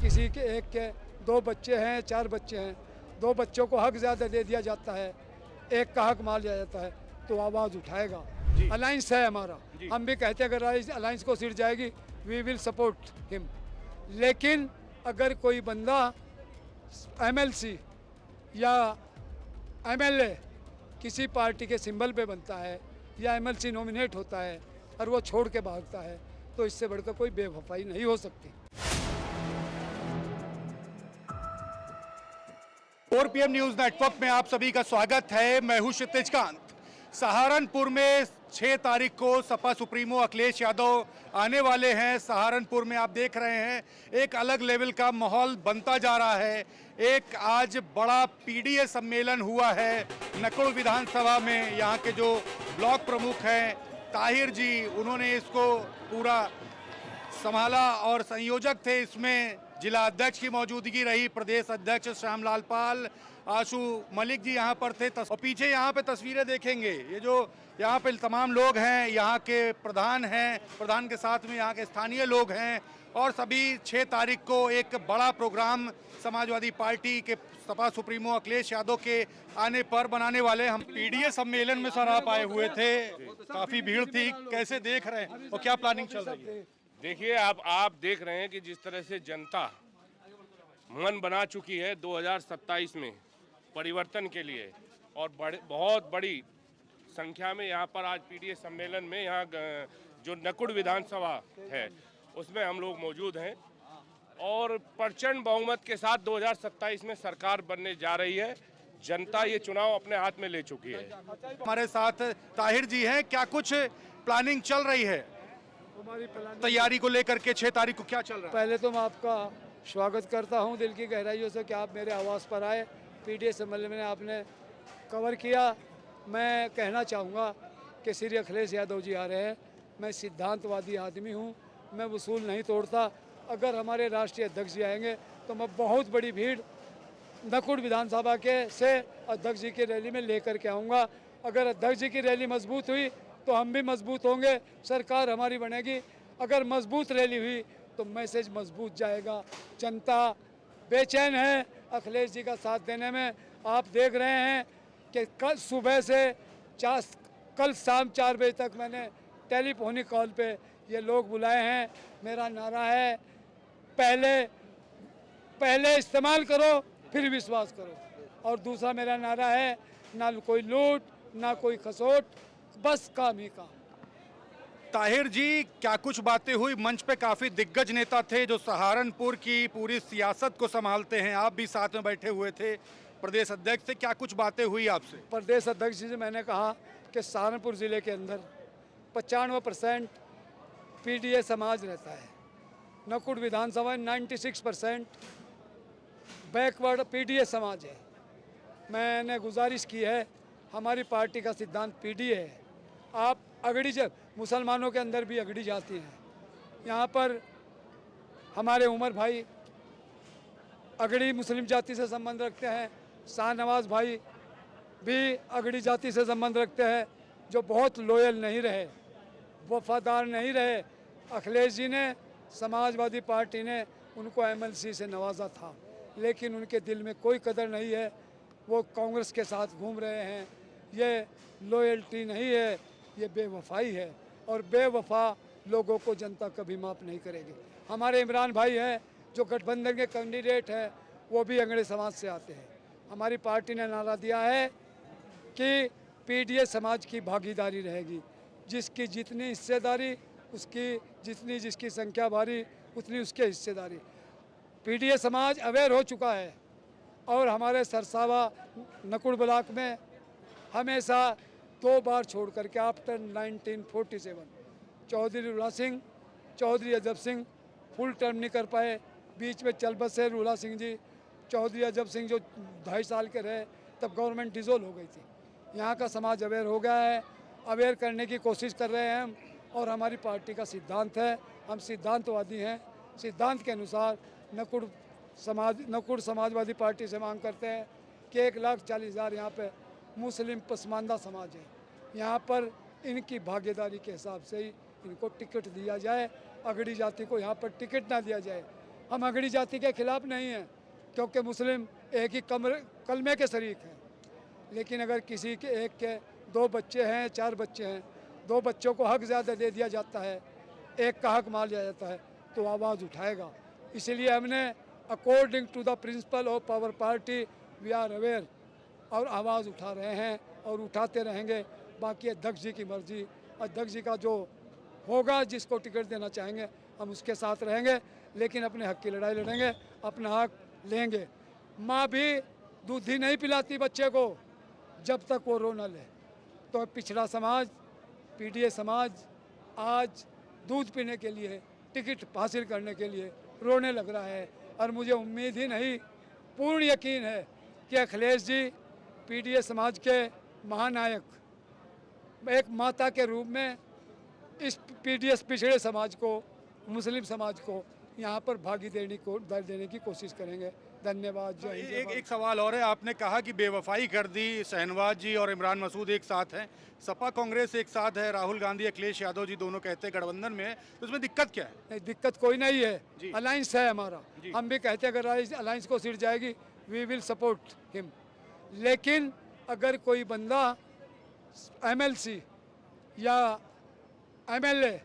किसी के एक के 2 बच्चे हैं, 4 बच्चे हैं, 2 बच्चों को हक ज़्यादा दे दिया जाता है, एक का हक मान लिया जाता है, तो आवाज़ उठाएगा। अलायंस है हमारा, हम भी कहते हैं अगर अलायंस को सीट जाएगी वी विल सपोर्ट हिम। लेकिन अगर कोई बंदा एमएलसी या एमएलए किसी पार्टी के सिंबल पे बनता है या एमएलसी नॉमिनेट होता है और वो छोड़ के भागता है, तो इससे बढ़कर कोई बेवफाई नहीं हो सकती। और पीएम न्यूज नेटवर्क में आप सभी का स्वागत है। मैं हूं क्षितिज कांत। सहारनपुर में 6 तारीख को सपा सुप्रीमो अखिलेश यादव आने वाले हैं। सहारनपुर में आप देख रहे हैं एक अलग लेवल का माहौल बनता जा रहा है। एक आज बड़ा पीडीए सम्मेलन हुआ है नकुड़ विधानसभा में। यहाँ के जो ब्लॉक प्रमुख हैं ताहिर जी, उन्होंने इसको पूरा संभाला और संयोजक थे इसमें जिला अध्यक्ष की मौजूदगी रही, प्रदेश अध्यक्ष श्यामलाल पाल, आशु मलिक जी यहाँ पर थे। और पीछे यहाँ पे तस्वीरें देखेंगे, ये जो यहाँ पे तमाम लोग हैं, यहाँ के प्रधान हैं, प्रधान के साथ में यहाँ के स्थानीय लोग हैं और सभी 6 तारीख को एक बड़ा प्रोग्राम समाजवादी पार्टी के सपा सुप्रीमो अखिलेश यादव के आने पर बनाने वाले। हम पीडीए सम्मेलन में सर आप आए हुए थे, काफी भीड़ थी, कैसे देख रहे हैं और क्या प्लानिंग चल रही है? देखिए, आप देख रहे हैं कि जिस तरह से जनता मन बना चुकी है 2027 में परिवर्तन के लिए और बहुत बड़ी संख्या में यहाँ पर आज पीडीए सम्मेलन में यहाँ जो नकुड़ विधानसभा है उसमें हम लोग मौजूद हैं और प्रचंड बहुमत के साथ 2027 में सरकार बनने जा रही है। जनता ये चुनाव अपने हाथ में ले चुकी है। हमारे साथ ताहिर जी हैं, क्या कुछ प्लानिंग चल रही है तैयारी को लेकर के? 6 तारीख को क्या चल रहा है? पहले तो मैं आपका स्वागत करता हूं दिल की गहराइयों से कि आप मेरे आवास पर आए, पीडीए सम्मेलन में आपने कवर किया। मैं कहना चाहूँगा कि श्री अखिलेश यादव जी आ रहे हैं। मैं सिद्धांतवादी आदमी हूं, मैं वसूल नहीं तोड़ता। अगर हमारे राष्ट्रीय अध्यक्ष जी आएंगे तो मैं बहुत बड़ी भीड़ नकुड़ विधानसभा के से अध्यक्ष जी की रैली में लेकर के आऊँगा। अगर अध्यक्ष जी की रैली मजबूत हुई तो हम भी मजबूत होंगे, सरकार हमारी बनेगी। अगर मजबूत रैली हुई तो मैसेज मजबूत जाएगा। जनता बेचैन है अखिलेश जी का साथ देने में। आप देख रहे हैं कि कल सुबह से कल शाम 4 बजे तक मैंने टेलीफोनिक कॉल पे ये लोग बुलाए हैं। मेरा नारा है पहले इस्तेमाल करो फिर विश्वास करो, और दूसरा मेरा नारा है ना कोई लूट ना कोई खसोट, बस काम ही काम। ताहिर जी, क्या कुछ बातें हुई? मंच पे काफी दिग्गज नेता थे जो सहारनपुर की पूरी सियासत को संभालते हैं, आप भी साथ में बैठे हुए थे, प्रदेश अध्यक्ष थे, क्या कुछ बातें हुई आपसे? प्रदेश अध्यक्ष जी से मैंने कहा कि सहारनपुर ज़िले के अंदर 95% पीडीए समाज रहता है। नकुड़ विधानसभा 96% बैकवर्ड पीडीए समाज है। मैंने गुजारिश की है, हमारी पार्टी का सिद्धांत पीडीए है। आप अगड़ी मुसलमानों के अंदर भी अगड़ी जाती हैं। यहाँ पर हमारे उमर भाई अगड़ी मुस्लिम जाति से संबंध रखते हैं, शाहनवाज भाई भी अगड़ी जाति से संबंध रखते हैं, जो बहुत लॉयल नहीं रहे, वफादार नहीं रहे। अखिलेश जी ने, समाजवादी पार्टी ने उनको एमएलसी से नवाजा था, लेकिन उनके दिल में कोई कदर नहीं है। वो कांग्रेस के साथ घूम रहे हैं। ये लॉयल्टी नहीं है, ये बेवफाई है, और बेवफा लोगों को जनता कभी माफ़ नहीं करेगी। हमारे इमरान भाई हैं जो गठबंधन के कैंडिडेट हैं, वो भी अंगड़े समाज से आते हैं। हमारी पार्टी ने नारा दिया है कि पीडीए समाज की भागीदारी रहेगी, जिसकी जितनी हिस्सेदारी उसकी, जितनी जिसकी संख्या भारी उतनी उसकी हिस्सेदारी। पीडीए समाज अवेयर हो चुका है और हमारे सरसावा नकुड़ ब्लॉक में हमेशा 2 बार छोड़ करके after 1947 Chaudhary रूला Singh, Chaudhary Ajab Singh full term नहीं कर पाए, बीच में चल बसे रूला सिंह जी, चौधरी अजब सिंह जो 2.5 साल के रहे, तब गवर्नमेंट डिसॉल्व हो गई थी। यहाँ का समाज अवेयर हो गया है, अवेयर करने की कोशिश कर रहे हैं हम, और हमारी पार्टी का सिद्धांत है, हम सिद्धांतवादी हैं। सिद्धांत के अनुसार नकुड़ समाजवादी पार्टी से मांग करते हैं कि 1,40,000 यहाँ पे मुस्लिम पसमानदा समाज है, यहाँ पर इनकी भागीदारी के हिसाब से ही इनको टिकट दिया जाए। अगड़ी जाति को यहाँ पर टिकट ना दिया जाए। हम अगड़ी जाति के खिलाफ नहीं हैं, क्योंकि मुस्लिम एक ही कलमे के शरीक हैं। लेकिन अगर किसी के एक के 2 बच्चे हैं, 4 बच्चे हैं, 2 बच्चों को हक ज़्यादा दे दिया जाता है, एक का हक मान लिया जाता है, तो आवाज़ उठाएगा। इसीलिए हमने according to the principle of power party we are aware, और आवाज़ उठा रहे हैं और उठाते रहेंगे। बाकी अध्यक्ष जी की मर्जी, अध्यक्ष जी का जो होगा, जिसको टिकट देना चाहेंगे हम उसके साथ रहेंगे, लेकिन अपने हक की लड़ाई लड़ेंगे, अपना हक लेंगे। माँ भी दूध ही नहीं पिलाती बच्चे को जब तक वो रो न ले। तो पिछड़ा समाज, पीडीए समाज आज दूध पीने के लिए, टिकट हासिल करने के लिए रोने लग रहा है। और मुझे उम्मीद ही नहीं, पूर्ण यकीन है कि अखिलेश जी पीडीए समाज के महानायक, एक माता के रूप में इस पीडीएस पिछड़े समाज को, मुस्लिम समाज को यहाँ पर भागी देने की कोशिश करेंगे। धन्यवाद। जय हिंद, जय भारत। एक सवाल और है, आपने कहा कि बेवफाई कर दी, शहनवाज जी और इमरान मसूद एक साथ हैं, सपा कांग्रेस एक साथ है, राहुल गांधी अखिलेश यादव जी दोनों कहते हैं गठबंधन में है, तो उसमें दिक्कत क्या है? नहीं, दिक्कत कोई नहीं है, जी। अलायंस है हमारा। जी। हम भी कहते हैं अगर अलायंस को सीट जाएगी वी विल सपोर्ट हिम। लेकिन अगर कोई बंदा एमएलसी या एमएलए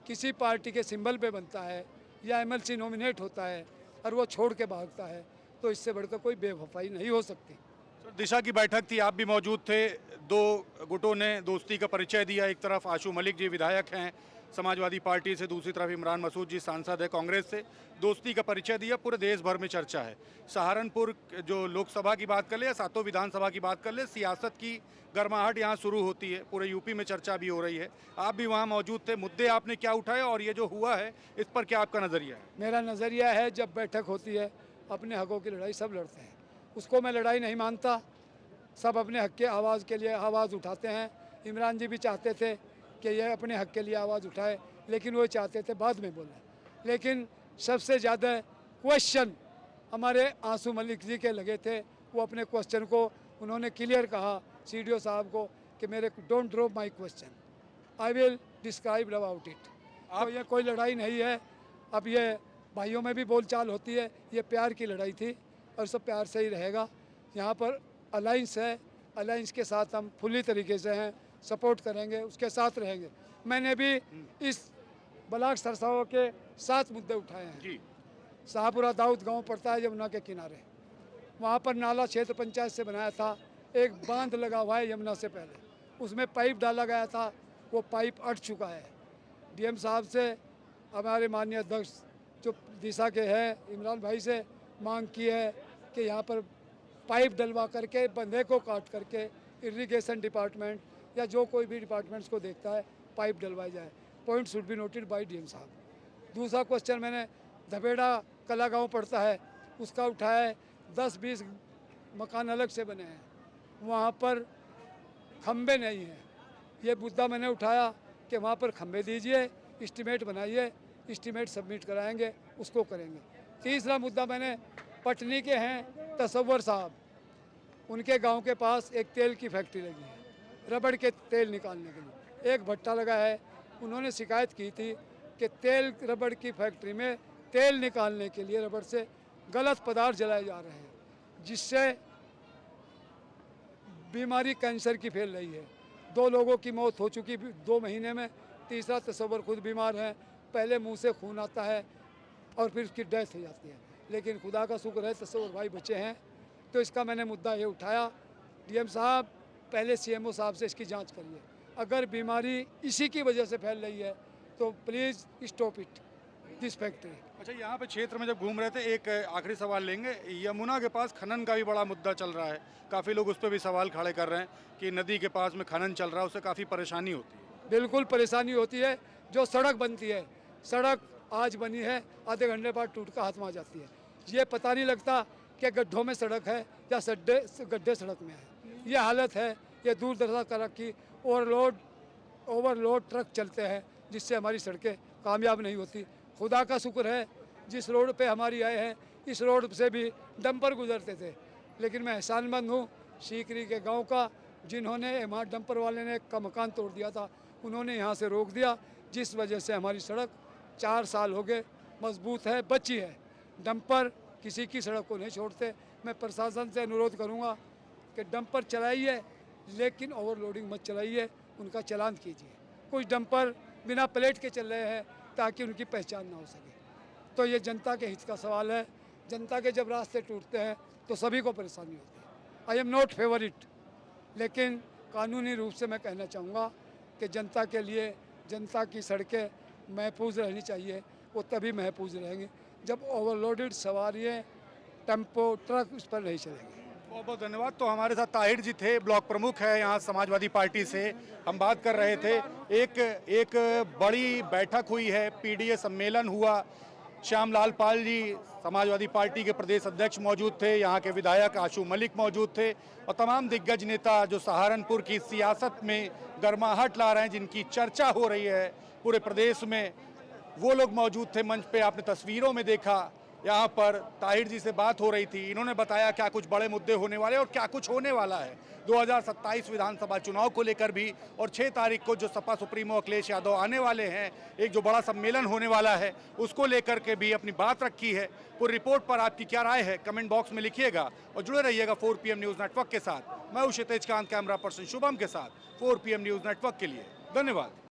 किसी पार्टी के सिंबल पे बनता है या एमएलसी नॉमिनेट होता है और वो छोड़ के भागता है, तो इससे बढ़कर कोई बेवफाई नहीं हो सकती। सर, दिशा की बैठक थी, आप भी मौजूद थे, 2 गुटों ने दोस्ती का परिचय दिया। एक तरफ आशू मलिक जी विधायक हैं समाजवादी पार्टी से, दूसरी तरफ इमरान मसूद जी सांसद है कांग्रेस से, दोस्ती का परिचय दिया। पूरे देश भर में चर्चा है। सहारनपुर जो लोकसभा की बात कर ले या सातों विधानसभा की बात कर ले, सियासत की गर्माहट यहाँ शुरू होती है, पूरे यूपी में चर्चा भी हो रही है। आप भी वहाँ मौजूद थे, मुद्दे आपने क्या उठाए और ये जो हुआ है इस पर क्या आपका नज़रिया है? मेरा नज़रिया है, जब बैठक होती है अपने हकों की लड़ाई सब लड़ते हैं, उसको मैं लड़ाई नहीं मानता। सब अपने हक के आवाज़ के लिए आवाज़ उठाते हैं। इमरान जी भी चाहते थे कि ये अपने हक के लिए आवाज़ उठाए, लेकिन वो चाहते थे बाद में बोले। लेकिन सबसे ज़्यादा क्वेश्चन हमारे आंसू मलिक जी के लगे थे। वो अपने क्वेश्चन को उन्होंने क्लियर कहा सीडीओ साहब को कि मेरे don't drop my question, I will describe about it. तो ये कोई लड़ाई नहीं है। अब ये भाइयों में भी बोलचाल होती है, ये प्यार की लड़ाई थी और सब प्यार से ही रहेगा। यहाँ पर अलायंस है, अलायंस के साथ हम फुली तरीके से हैं, सपोर्ट करेंगे, उसके साथ रहेंगे। मैंने भी इस ब्लॉक सरसाओं के 7 मुद्दे उठाए हैं। जी। शाहपुरा दाऊद गांव पड़ता है यमुना के किनारे, वहाँ पर नाला क्षेत्र पंचायत से बनाया था। एक बांध लगा हुआ है यमुना से पहले, उसमें पाइप डाला गया था, वो पाइप अट चुका है। डीएम साहब से हमारे माननीय अध्यक्ष जो दिशा के हैं इमरान भाई से मांग की है कि यहाँ पर पाइप डलवा करके, बंधे को काट करके इरिगेशन डिपार्टमेंट या जो कोई भी डिपार्टमेंट्स को देखता है पाइप डलवाई जाए। Point should be noted bye DM साहब। दूसरा क्वेश्चन मैंने धबेड़ा कला गाँव पड़ता है उसका उठाया है। 10-20 मकान अलग से बने हैं, वहाँ पर खम्बे नहीं हैं। ये मुद्दा मैंने उठाया कि वहाँ पर खम्बे दीजिए, एस्टीमेट बनाइए, एस्टीमेट सबमिट कराएंगे, उसको करेंगे। तीसरा मुद्दा मैंने पटनी के हैं तसव्वुर साहब, उनके गांव के पास एक तेल की फैक्ट्री लगी है, रबड़ के तेल निकालने के लिए एक भट्टा लगा है। उन्होंने शिकायत की थी कि तेल रबड़ की फैक्ट्री में तेल निकालने के लिए रबड़ से गलत पदार्थ जलाए जा रहे हैं, जिससे बीमारी कैंसर की फैल रही है। 2 लोगों की मौत हो चुकी 2 महीने में। तीसरा तसव्वुर खुद बीमार है, पहले मुंह से खून आता है और फिर उसकी डेथ हो जाती है। लेकिन खुदा का शुक्र है तसव्वुर भाई बचे हैं। तो इसका मैंने मुद्दा ये उठाया, डीएम साहब पहले सीएमओ साहब से इसकी जांच करिए। अगर बीमारी इसी की वजह से फैल रही है तो please stop it this factory. अच्छा, यहाँ पे क्षेत्र में जब घूम रहे थे, एक आखिरी सवाल लेंगे। यमुना के पास खनन का भी बड़ा मुद्दा चल रहा है, काफ़ी लोग उस पर भी सवाल खड़े कर रहे हैं कि नदी के पास में खनन चल रहा है, उससे काफ़ी परेशानी होती है। बिल्कुल परेशानी होती है। जो सड़क बनती है, सड़क आज बनी है, आधे घंटे बाद टूट कर हाथ में आ जाती है। ये पता नहीं लगता कि गड्ढों में सड़क है या गड्ढे सड़क में है। ये हालत है। ये दूर दराज तरह की ओवरलोड ट्रक चलते हैं, जिससे हमारी सड़कें कामयाब नहीं होती। खुदा का शुक्र है जिस रोड पे हमारी आए हैं, इस रोड से भी डंपर गुजरते थे। लेकिन मैं एहसानमंद हूँ सीकरी के गांव का, जिन्होंने वहाँ डंपर वाले ने एक का मकान तोड़ दिया था, उन्होंने यहाँ से रोक दिया, जिस वजह से हमारी सड़क 4 साल हो गए मजबूत है, बची है। डंपर किसी की सड़क को नहीं छोड़ते। मैं प्रशासन से अनुरोध करूंगा कि डंपर चलाइए लेकिन ओवरलोडिंग मत चलाइए, उनका चालान कीजिए। कुछ डंपर बिना प्लेट के चल रहे हैं ताकि उनकी पहचान ना हो सके। तो ये जनता के हित का सवाल है। जनता के जब रास्ते टूटते हैं तो सभी को परेशानी होती है। I am not favour it, लेकिन कानूनी रूप से मैं कहना चाहूँगा कि जनता के लिए जनता की सड़कें महफूज रहनी चाहिए। वो तभी महफूज रहेंगे जब ओवरलोडेड सवारियाँ, टेम्पो, ट्रक उस पर नहीं चलेंगे। बहुत बहुत धन्यवाद। तो हमारे साथ ताहिर जी थे, ब्लॉक प्रमुख है यहाँ समाजवादी पार्टी से। हम बात कर रहे थे, एक बड़ी बैठक हुई है, पीडीए सम्मेलन हुआ। श्यामलाल पाल जी समाजवादी पार्टी के प्रदेश अध्यक्ष मौजूद थे, यहाँ के विधायक आशू मलिक मौजूद थे और तमाम दिग्गज नेता जो सहारनपुर की सियासत में गर्माहट ला रहे हैं, जिनकी चर्चा हो रही है पूरे प्रदेश में, वो लोग मौजूद थे मंच पे। आपने तस्वीरों में देखा, यहाँ पर ताहिर जी से बात हो रही थी। इन्होंने बताया क्या कुछ बड़े मुद्दे होने वाले और क्या कुछ होने वाला है 2027 विधानसभा चुनाव को लेकर भी। और 6 तारीख को जो सपा सुप्रीमो अखिलेश यादव आने वाले हैं, एक जो बड़ा सम्मेलन होने वाला है, उसको लेकर के भी अपनी बात रखी है। पूरी रिपोर्ट पर आपकी क्या राय है कमेंट बॉक्स में लिखिएगा और जुड़े रहिएगा 4PM न्यूज़ नेटवर्क के साथ। मैं हूं क्षितिज कांत, कैमरा पर्सन शुभम के साथ 4PM न्यूज़ नेटवर्क के लिए। धन्यवाद।